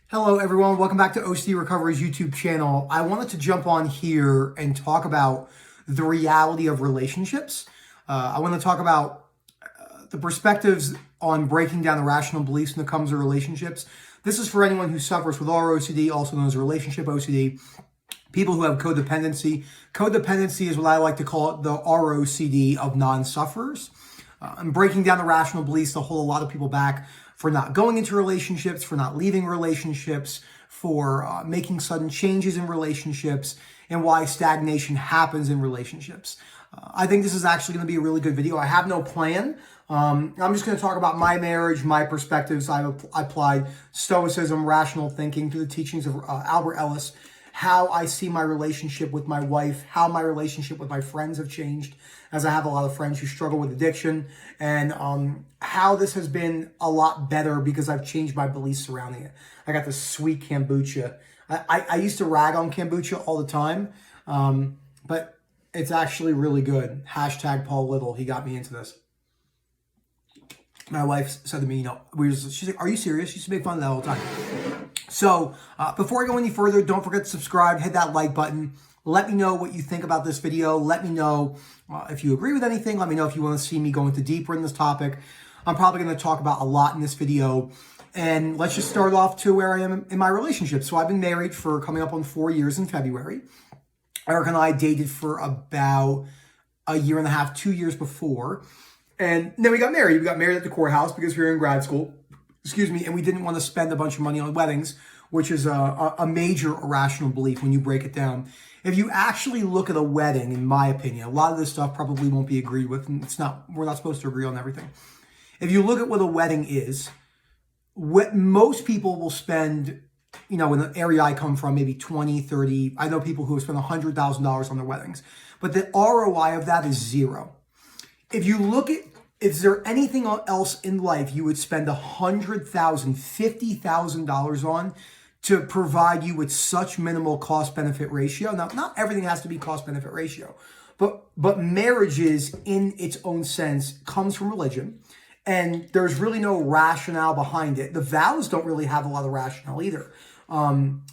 Hello everyone, welcome back to OCD Recovery's YouTube channel. I wanted to jump on here and talk about the reality of relationships. I want to talk about the perspectives on breaking down the rational beliefs when it comes to relationships. This is for anyone who suffers with ROCD, also known as relationship OCD. People who have codependency. Codependency is what I like to call it, the ROCD of non-sufferers. I'm breaking down the rational beliefs to hold a lot of people back for not going into relationships, for not leaving relationships, for making sudden changes in relationships, and why stagnation happens in relationships. I think this is actually going to be a really good video. I have no plan. I'm just going to talk about my marriage, my perspectives. I've applied Stoicism, rational thinking to the teachings of Albert Ellis, how I see my relationship with my wife, how my relationship with my friends have changed, as I have a lot of friends who struggle with addiction, and how this has been a lot better because I've changed my beliefs surrounding it. I got this sweet kombucha. I used to rag on kombucha all the time, but it's actually really good. Hashtag Paul Little, he got me into this. My wife said to me, she's like, "Are you serious?" She used to make fun of that all the time. So before I go any further, don't forget to subscribe, hit that like button. Let me know what you think about this video. Let me know if you agree with anything. Let me know if you want to see me go into deeper in this topic. I'm probably going to talk about a lot in this video. And let's just start off to where I am in my relationship. So I've been married for coming up on 4 years in February. Eric and I dated for about a year and a half, 2 years before. And then we got married. We got married at the courthouse because we were in grad school. And we didn't want to spend a bunch of money on weddings, which is a major irrational belief when you break it down. If you actually look at a wedding, in my opinion, a lot of this stuff probably won't be agreed with, and we're not supposed to agree on everything. If you look at what a wedding is, what most people will spend, in the area I come from, maybe 20, 30, I know people who have spent $100,000 on their weddings, but the ROI of that is zero. If you look at, is there anything else in life you would spend $100,000, $50,000 on to provide you with such minimal cost-benefit ratio? Now, not everything has to be cost-benefit ratio, but marriages in its own sense comes from religion, and there's really no rationale behind it. The vows don't really have a lot of rationale either. And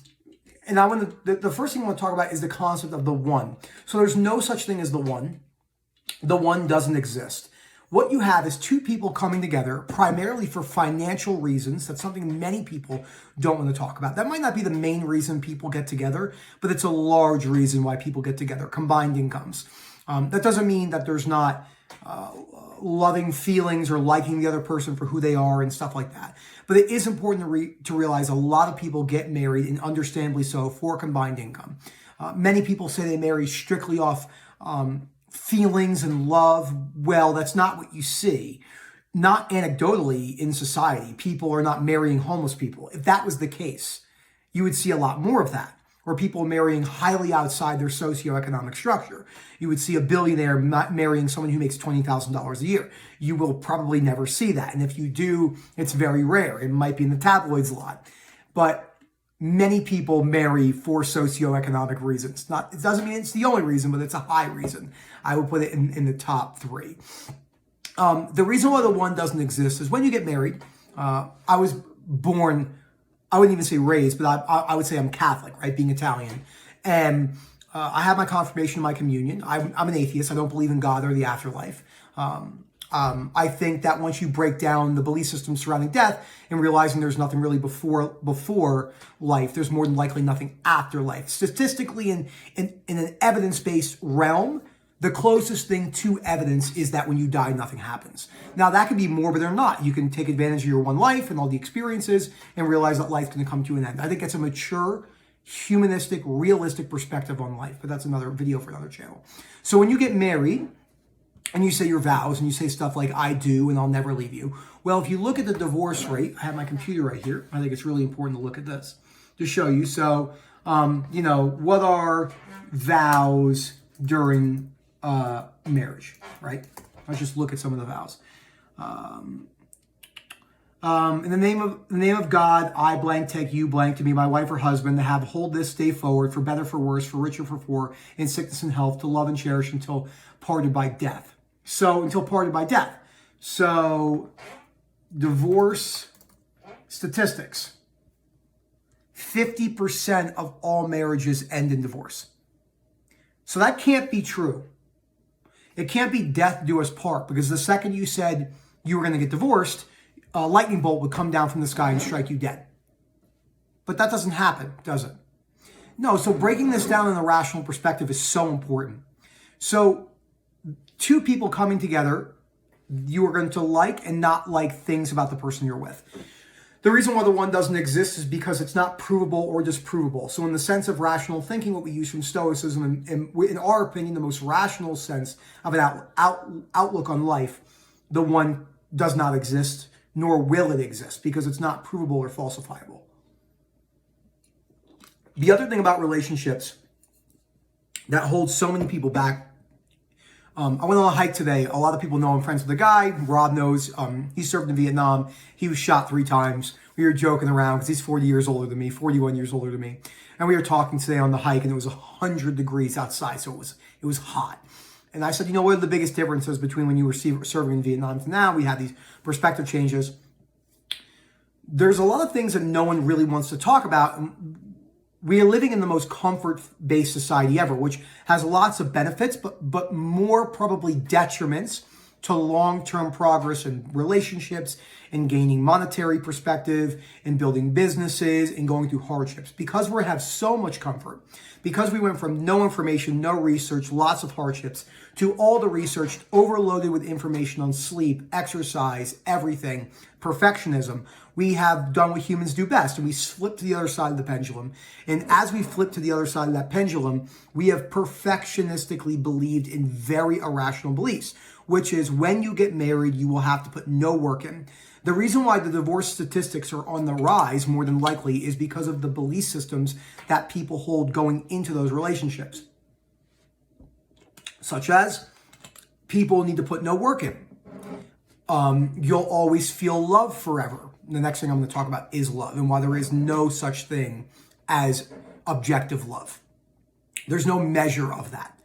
the first thing I want to talk about is the concept of the one. So there's no such thing as the one. The one doesn't exist. What you have is two people coming together primarily for financial reasons. That's something many people don't want to talk about. That might not be the main reason people get together, but it's a large reason why people get together, combined incomes. That doesn't mean that there's not loving feelings or liking the other person for who they are and stuff like that. But it is important to realize a lot of people get married, and understandably so, for combined income. Many people say they marry strictly off feelings and love. Well, that's not what you see. Not anecdotally in society. People are not marrying homeless people. If that was the case, you would see a lot more of that, where people are marrying highly outside their socioeconomic structure. You would see a billionaire marrying someone who makes $20,000 a year. You will probably never see that. And if you do, it's very rare. It might be in the tabloids a lot. But many people marry for socioeconomic reasons. It doesn't mean it's the only reason, but it's a high reason. I would put it in the top three. The reason why the one doesn't exist is when you get married. I was born, I wouldn't even say raised, but I would say I'm Catholic, right? Being Italian. And I have my confirmation and my communion. I'm an atheist. I don't believe in God or the afterlife. I think that once you break down the belief system surrounding death and realizing there's nothing really before life, there's more than likely nothing after life. Statistically, in an evidence-based realm, the closest thing to evidence is that when you die, nothing happens. Now, that could be morbid or not. You can take advantage of your one life and all the experiences and realize that life's going to come to an end. I think it's a mature, humanistic, realistic perspective on life, but that's another video for another channel. So when you get married, and you say your vows, and you say stuff like, "I do, and I'll never leave you." Well, if you look at the divorce rate, I have my computer right here. I think it's really important to look at this to show you. So, what are vows during marriage, right? Let's just look at some of the vows. In the name of God, I blank take you blank to be my wife or husband, to hold this day forward, for better, for worse, for richer, for poor, in sickness and health, to love and cherish until parted by death. Until parted by death. So, divorce statistics. 50% of all marriages end in divorce. So that can't be true. It can't be death do us part, because the second you said you were going to get divorced, a lightning bolt would come down from the sky and strike you dead. But that doesn't happen, does it? No, so breaking this down in a rational perspective is so important. So two people coming together, you are going to like and not like things about the person you're with. The reason why the one doesn't exist is because it's not provable or disprovable. So in the sense of rational thinking, what we use from Stoicism, and in our opinion, the most rational sense of an outlook on life, the one does not exist, nor will it exist, because it's not provable or falsifiable. The other thing about relationships that holds so many people back, I went on a hike today. A lot of people know I'm friends with a guy. Rob knows. He served in Vietnam. He was shot 3 times. We were joking around because he's 40 years older than me, 41 years older than me. And we were talking today on the hike, and it was 100 degrees outside, so it was hot. And I said, what are the biggest differences between when you were serving in Vietnam to now? We had these perspective changes. There's a lot of things that no one really wants to talk about. We are living in the most comfort-based society ever, which has lots of benefits, but more probably detriments to long-term progress in relationships, in gaining monetary perspective, in building businesses, in going through hardships. Because we have so much comfort, because we went from no information, no research, lots of hardships, to all the research overloaded with information on sleep, exercise, everything, perfectionism, we have done what humans do best, and we flip to the other side of the pendulum. And as we flip to the other side of that pendulum, we have perfectionistically believed in very irrational beliefs, which is when you get married, you will have to put no work in. The reason why the divorce statistics are on the rise, more than likely, is because of the belief systems that people hold going into those relationships. Such as, people need to put no work in. You'll always feel love forever. The next thing I'm going to talk about is love, and why there is no such thing as objective love. There's no measure of that.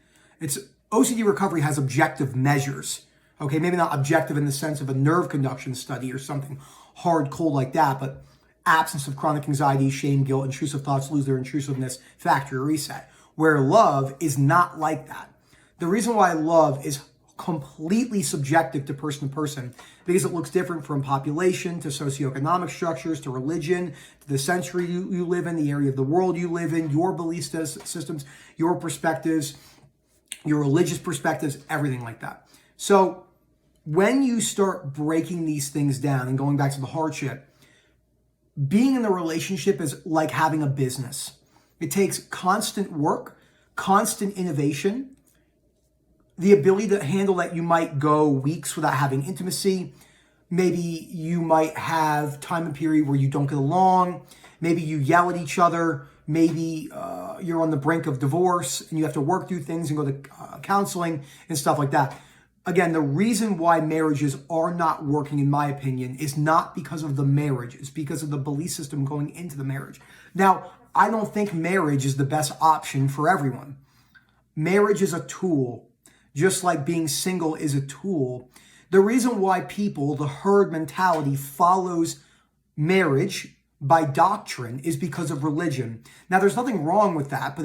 OCD recovery has objective measures. Okay, maybe not objective in the sense of a nerve conduction study or something hard, cold like that, but absence of chronic anxiety, shame, guilt, intrusive thoughts lose their intrusiveness, factory reset. Where love is not like that. The reason why love is completely subjective to person, because it looks different from population to socioeconomic structures to religion to the century you live in, the area of the world you live in, your belief systems, your perspectives, your religious perspectives, everything like that. So when you start breaking these things down and going back to the hardship, being in the relationship is like having a business. It takes constant work, constant innovation, the ability to handle that. You might go weeks without having intimacy. Maybe you might have time and period where you don't get along. Maybe you yell at each other. Maybe you're on the brink of divorce and you have to work through things and go to counseling and stuff like that. Again, the reason why marriages are not working, in my opinion, is not because of the marriage. It's because of the belief system going into the marriage. Now, I don't think marriage is the best option for everyone. Marriage is a tool. Just like being single is a tool. The reason why people, the herd mentality, follows marriage by doctrine is because of religion. Now, there's nothing wrong with that, but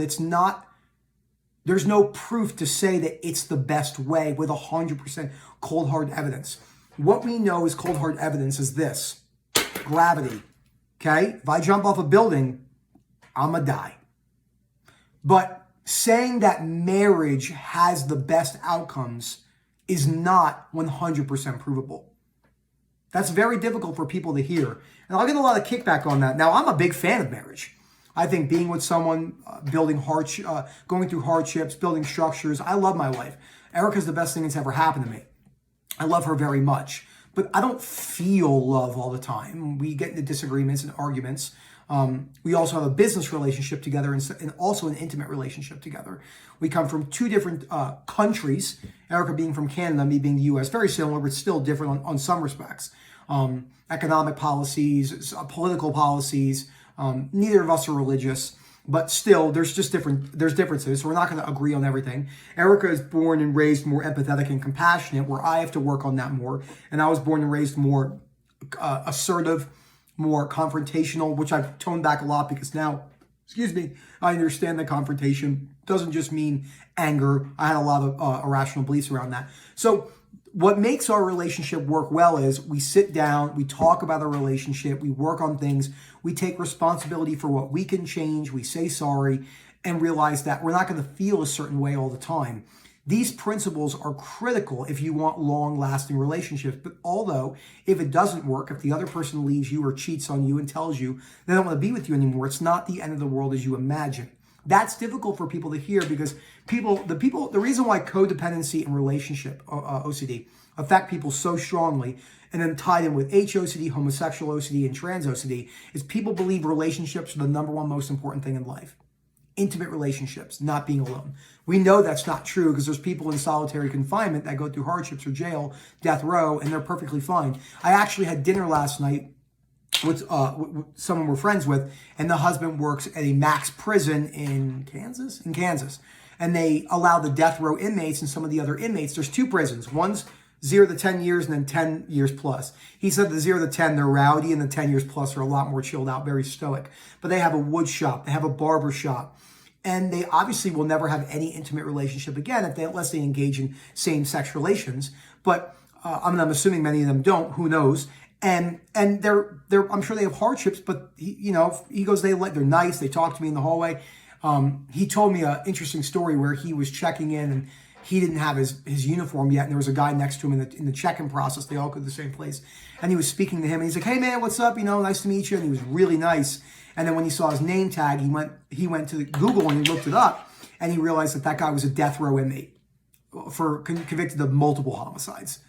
there's no proof to say that it's the best way with 100% cold hard evidence. What we know is cold hard evidence is this: gravity. Okay? If I jump off a building, I'm gonna die. But saying that marriage has the best outcomes is not 100% provable. That's very difficult for people to hear. And I'll get a lot of kickback on that. Now, I'm a big fan of marriage. I think being with someone, going through hardships, building structures. I love my wife. Erica's the best thing that's ever happened to me. I love her very much. But I don't feel love all the time. We get into disagreements and arguments. We also have a business relationship together and also an intimate relationship together. We come from 2 different countries, Erica being from Canada, me being the U.S., very similar, but still different on some respects. Economic policies, political policies, neither of us are religious, but still there's differences, so we're not going to agree on everything. Erica is born and raised more empathetic and compassionate, where I have to work on that more, and I was born and raised more assertive, more confrontational, which I've toned back a lot because now, I understand that confrontation doesn't just mean anger. I had a lot of irrational beliefs around that. So what makes our relationship work well is we sit down, we talk about our relationship, we work on things, we take responsibility for what we can change, we say sorry, and realize that we're not going to feel a certain way all the time. These principles are critical if you want long-lasting relationships. But although, if it doesn't work, if the other person leaves you or cheats on you and tells you they don't want to be with you anymore, it's not the end of the world as you imagine. That's difficult for people to hear because the reason why codependency and relationship OCD affect people so strongly and then tied in with HOCD, homosexual OCD, and trans OCD is people believe relationships are the number one most important thing in life. Intimate relationships, not being alone. We know that's not true because there's people in solitary confinement that go through hardships or jail, death row, and they're perfectly fine. I actually had dinner last night with someone we're friends with, and the husband works at a max prison in Kansas. And they allow the death row inmates and some of the other inmates. There's two prisons. One's 0 to 10 years and then 10 years plus. He said the 0 to 10, they're rowdy, and the 10 years plus are a lot more chilled out, very stoic. But they have a wood shop, they have a barber shop, and they obviously will never have any intimate relationship again unless they engage in same-sex relations. But I'm assuming many of them don't. Who knows? And they're I'm sure they have hardships, but he goes, they're nice. They talk to me in the hallway. He told me an interesting story where he was checking in and he didn't have his uniform yet, and there was a guy next to him in the check-in process. They all go to the same place, and he was speaking to him, and he's like, "Hey man, what's up? Nice to meet you." And he was really nice. And then when he saw his name tag, he went to Google and he looked it up, and he realized that guy was a death row inmate for convicted of multiple homicides.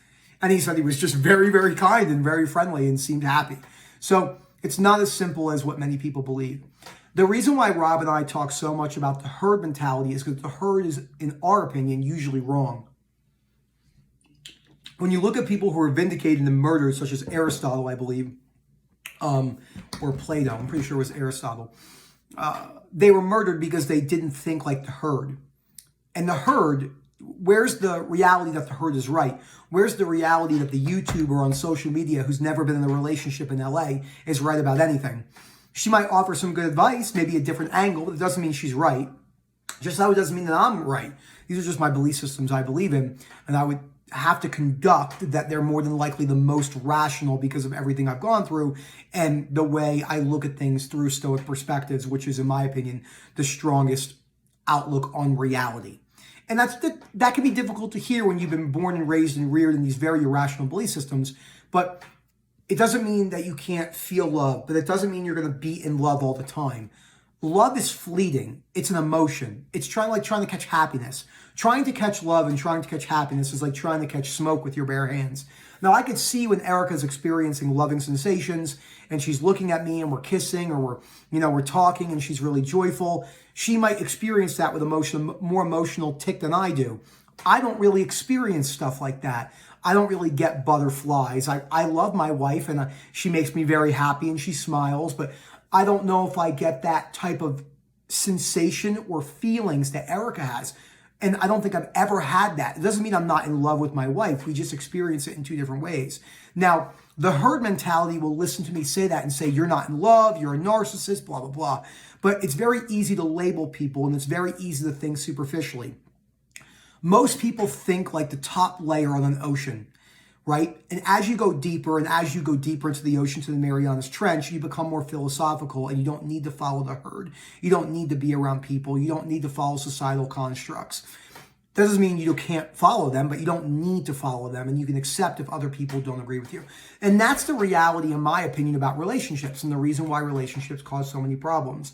And he said he was just very, very kind and very friendly and seemed happy. So it's not as simple as what many people believe. The reason why Rob and I talk so much about the herd mentality is because the herd is, in our opinion, usually wrong. When you look at people who are vindicated in murders, such as Aristotle, I believe, or Plato, I'm pretty sure it was Aristotle, they were murdered because they didn't think like the herd. And the herd, where's the reality that the herd is right? Where's the reality that the YouTuber on social media who's never been in a relationship in LA is right about anything? She might offer some good advice, maybe a different angle, but it doesn't mean she's right. Just how it doesn't mean that I'm right. These are just my belief systems I believe in, and I would have to conduct that they're more than likely the most rational because of everything I've gone through and the way I look at things through Stoic perspectives, which is, in my opinion, the strongest outlook on reality. And that can be difficult to hear when you've been born and raised and reared in these very irrational belief systems, but it doesn't mean that you can't feel love, but it doesn't mean you're going to be in love all the time. Love is fleeting. It's an emotion. It's trying to catch happiness. Trying to catch love and trying to catch happiness is like trying to catch smoke with your bare hands. Now, I could see when Erica's experiencing loving sensations and she's looking at me and we're kissing or we're talking and she's really joyful. She might experience that with more emotional tick than I do. I don't really experience stuff like that. I don't really get butterflies. I love my wife and she makes me very happy and she smiles, but I don't know if I get that type of sensation or feelings that Erica has. And I don't think I've ever had that. It doesn't mean I'm not in love with my wife. We just experience it in two different ways. Now, the herd mentality will listen to me say that and say, you're not in love, you're a narcissist, blah, blah, blah. But it's very easy to label people and it's very easy to think superficially. Most people think like the top layer on an ocean, right? And as you go deeper into the ocean, to the Marianas Trench, you become more philosophical and you don't need to follow the herd. You don't need to be around people. You don't need to follow societal constructs. That doesn't mean you can't follow them, but you don't need to follow them, and you can accept if other people don't agree with you. And that's the reality, in my opinion, about relationships and the reason why relationships cause so many problems.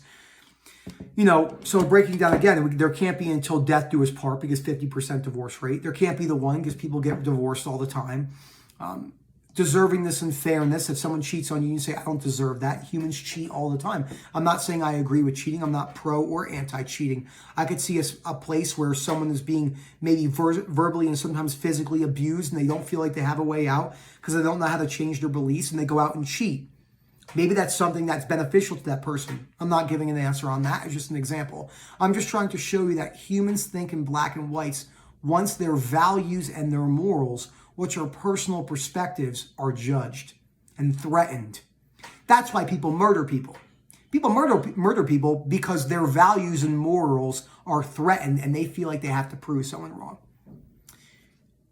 So breaking down again, there can't be until death do us part because 50% divorce rate. There can't be the one because people get divorced all the time. Deservingness and fairness. If someone cheats on you, you say, I don't deserve that. Humans cheat all the time. I'm not saying I agree with cheating. I'm not pro or anti-cheating. I could see a place where someone is being maybe verbally and sometimes physically abused and they don't feel like they have a way out because they don't know how to change their beliefs and they go out and cheat. Maybe that's something that's beneficial to that person. I'm not giving an answer on that. It's just an example. I'm just trying to show you that humans think in black and whites once their values and their morals, which are personal perspectives, are judged and threatened. That's why people murder people. People murder people because their values and morals are threatened and they feel like they have to prove someone wrong.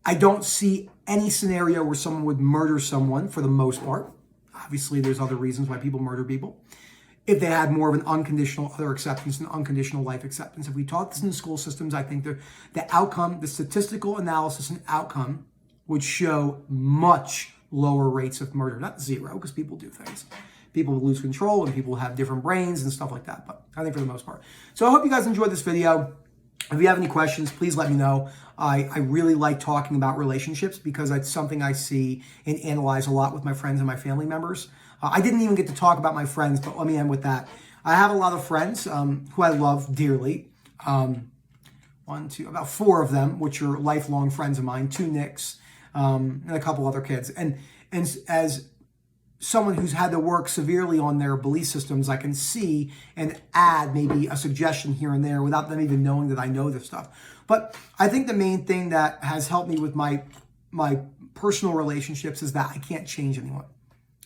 I don't see any scenario where someone would murder someone for the most part. Obviously, there's other reasons why people murder people. If they had more of an unconditional other acceptance and unconditional life acceptance. If we taught this in the school systems, I think the outcome, the statistical analysis and outcome would show much lower rates of murder. Not zero, because people do things. People lose control and people have different brains and stuff like that. But I think for the most part. So I hope you guys enjoyed this video. If you have any questions, please let me know. I really like talking about relationships because it's something I see and analyze a lot with my friends and my family members. I didn't even get to talk about my friends, but let me end with that. I have a lot of friends who I love dearly. About 4 of them, which are lifelong friends of mine, 2 Nicks, and a couple other kids. And as someone who's had to work severely on their belief systems, I can see and add maybe a suggestion here and there without them even knowing that I know this stuff. But I think the main thing that has helped me with my personal relationships is that I can't change anyone.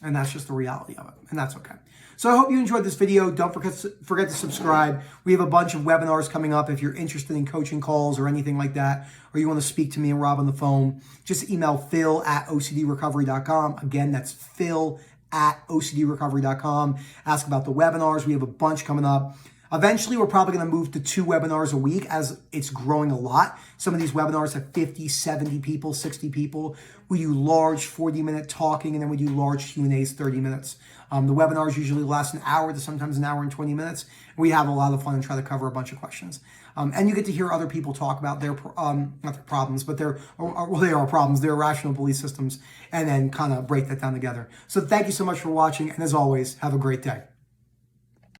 And that's just the reality of it. And that's okay. So I hope you enjoyed this video. Don't forget to subscribe. We have a bunch of webinars coming up. If you're interested in coaching calls or anything like that, or you want to speak to me and Rob on the phone, just email phil@ocdrecovery.com. Again, that's phil@ocdrecovery.com. Ask about the webinars. We have a bunch coming up. Eventually, we're probably going to move to 2 webinars a week as it's growing a lot. Some of these webinars have 50, 70 people, 60 people. We do large 40-minute talking, and then we do large Q&As, 30 minutes. The webinars usually last an hour to sometimes an hour and 20 minutes. We have a lot of fun and try to cover a bunch of questions. And you get to hear other people talk about their, not their problems, but they are problems, their irrational belief systems, and then kind of break that down together. So thank you so much for watching, and as always, have a great day.